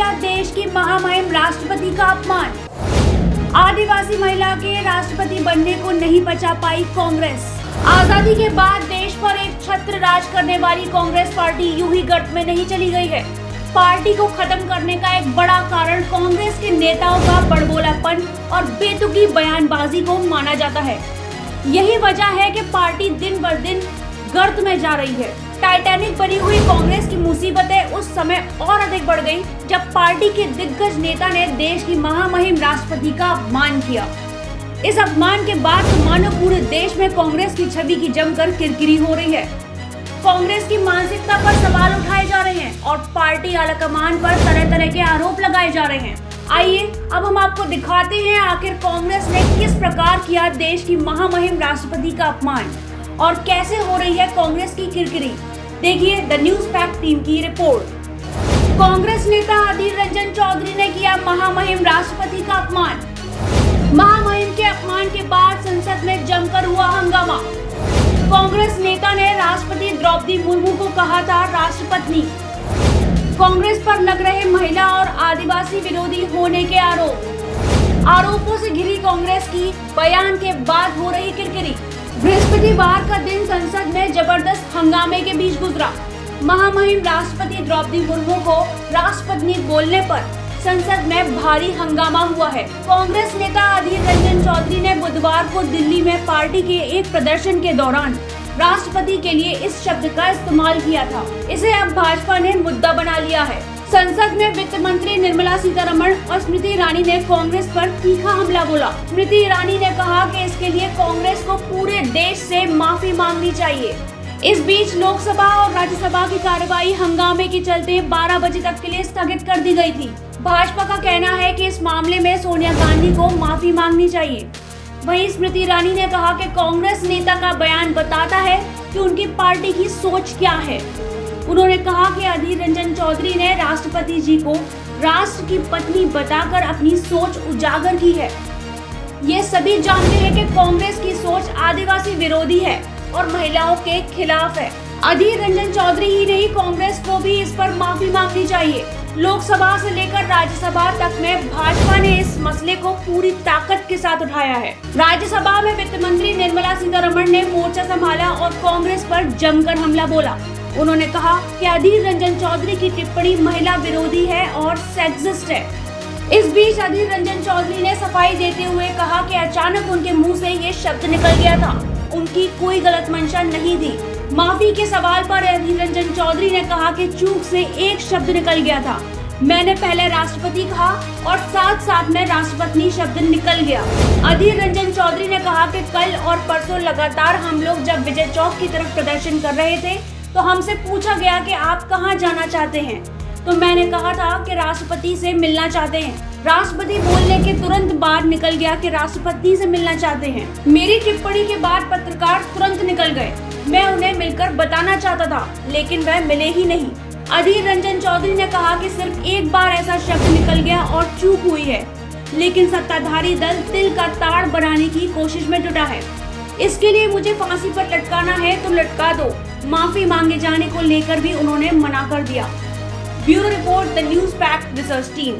किया देश की महामहिम राष्ट्रपति का अपमान। आदिवासी महिला के राष्ट्रपति बनने को नहीं बचा पाई कांग्रेस। आजादी के बाद देश पर एक छत्र राज करने वाली कांग्रेस पार्टी यूं ही गर्त में नहीं चली गई है। पार्टी को खत्म करने का एक बड़ा कारण कांग्रेस के नेताओं का बड़बोलापन और बेतुकी बयानबाजी को माना जाता है। यही वजह है कि पार्टी दिन ब दिन गर्त में जा रही है। टाइटैनिक बनी हुई कांग्रेस की मुसीबतें उस समय और अधिक बढ़ गई जब पार्टी के दिग्गज नेता ने देश की महामहिम राष्ट्रपति का अपमान किया। इस अपमान के बाद तो मानो पूरे देश में कांग्रेस की छवि की जमकर किरकिरी हो रही है। कांग्रेस की मानसिकता पर सवाल उठाए जा रहे हैं और पार्टी आलाकमान पर तरह तरह के आरोप लगाए जा रहे हैं। आइए अब हम आपको दिखाते हैं आखिर कांग्रेस ने किस प्रकार किया देश की महामहिम राष्ट्रपति का अपमान और कैसे हो रही है कांग्रेस की किरकिरी। देखिए द न्यूज़ फैक्ट टीम की रिपोर्ट। कांग्रेस नेता अधीर रंजन चौधरी ने किया महामहिम राष्ट्रपति का अपमान। महामहिम के अपमान के बाद संसद में जमकर हुआ हंगामा। कांग्रेस नेता ने राष्ट्रपति द्रौपदी मुर्मू को कहा था राष्ट्रपत्नी। कांग्रेस पर लग रहे महिला और आदिवासी विरोधी होने के आरोपों से घिरी कांग्रेस की बयान के बाद हो रही किरकिरी। बृहस्पतिवार का दिन संसद में जबरदस्त हंगामे के बीच गुजरा। महामहिम राष्ट्रपति द्रौपदी मुर्मू को राष्ट्रपत्नी बोलने पर संसद में भारी हंगामा हुआ है। कांग्रेस नेता अधीर रंजन चौधरी ने बुधवार को दिल्ली में पार्टी के एक प्रदर्शन के दौरान राष्ट्रपति के लिए इस शब्द का इस्तेमाल किया था। इसे अब भाजपा ने मुद्दा बना लिया है। संसद में वित्त मंत्री निर्मला सीतारमण और स्मृति ईरानी ने कांग्रेस पर तीखा हमला बोला। स्मृति ईरानी ने कहा कि इसके लिए कांग्रेस को पूरे देश से माफी मांगनी चाहिए। इस बीच लोकसभा और राज्यसभा की कार्यवाही हंगामे के चलते 12 बजे तक के लिए स्थगित कर दी गई थी। भाजपा का कहना है कि इस मामले में सोनिया गांधी को माफी मांगनी चाहिए। वहीं स्मृति ईरानी ने कहा कि कांग्रेस नेता का बयान बताता है कि उनकी पार्टी की सोच क्या है। उन्होंने कहा कि अधीर रंजन चौधरी ने राष्ट्रपति जी को राष्ट्र की पत्नी बताकर अपनी सोच उजागर की है। ये सभी जानते हैं कि कांग्रेस की सोच आदिवासी विरोधी है और महिलाओं के खिलाफ है। अधीर रंजन चौधरी ही नहीं, कांग्रेस को भी इस पर माफी मांगनी चाहिए। लोकसभा से लेकर राज्यसभा तक में भाजपा ने इस मसले को पूरी ताकत के साथ उठाया है। राज्यसभा में वित्त मंत्री निर्मला सीतारमण ने मोर्चा संभाला और कांग्रेस पर जमकर हमला बोला। उन्होंने कहा कि अधीर रंजन चौधरी की टिप्पणी महिला विरोधी है और सेक्सिस्ट है। इस बीच अधीर रंजन चौधरी ने सफाई देते हुए कहा कि अचानक उनके मुंह से ये शब्द निकल गया था। उनकी कोई गलत मंशा नहीं थी। माफी के सवाल पर अधीर रंजन चौधरी ने कहा कि चूक से एक शब्द निकल गया था। मैंने पहले राष्ट्रपति कहा और साथ साथ में राष्ट्रपत्नी शब्द निकल गया। अधीर रंजन चौधरी ने कहा कि कल और परसों लगातार हम लोग जब विजय चौक की तरफ प्रदर्शन कर रहे थे तो हमसे पूछा गया कि आप कहां जाना चाहते हैं, तो मैंने कहा था कि राष्ट्रपति से मिलना चाहते हैं। राष्ट्रपति बोलने के तुरंत बाद निकल गया कि राष्ट्रपति से मिलना चाहते हैं। मेरी टिप्पणी के बाद पत्रकार तुरंत निकल गए। मैं उन्हें मिलकर बताना चाहता था लेकिन वह मिले ही नहीं। अधीर रंजन चौधरी ने कहा कि सिर्फ एक बार ऐसा शब्द निकल गया और चूक हुई है, लेकिन सत्ताधारी दल तिल का ताड़ बनाने की कोशिश में जुटा है। इसके लिए मुझे फांसी पर लटकाना है तो लटका दो। माफी मांगे जाने को लेकर भी उन्होंने मना कर दिया। Bureau report the news fact research team.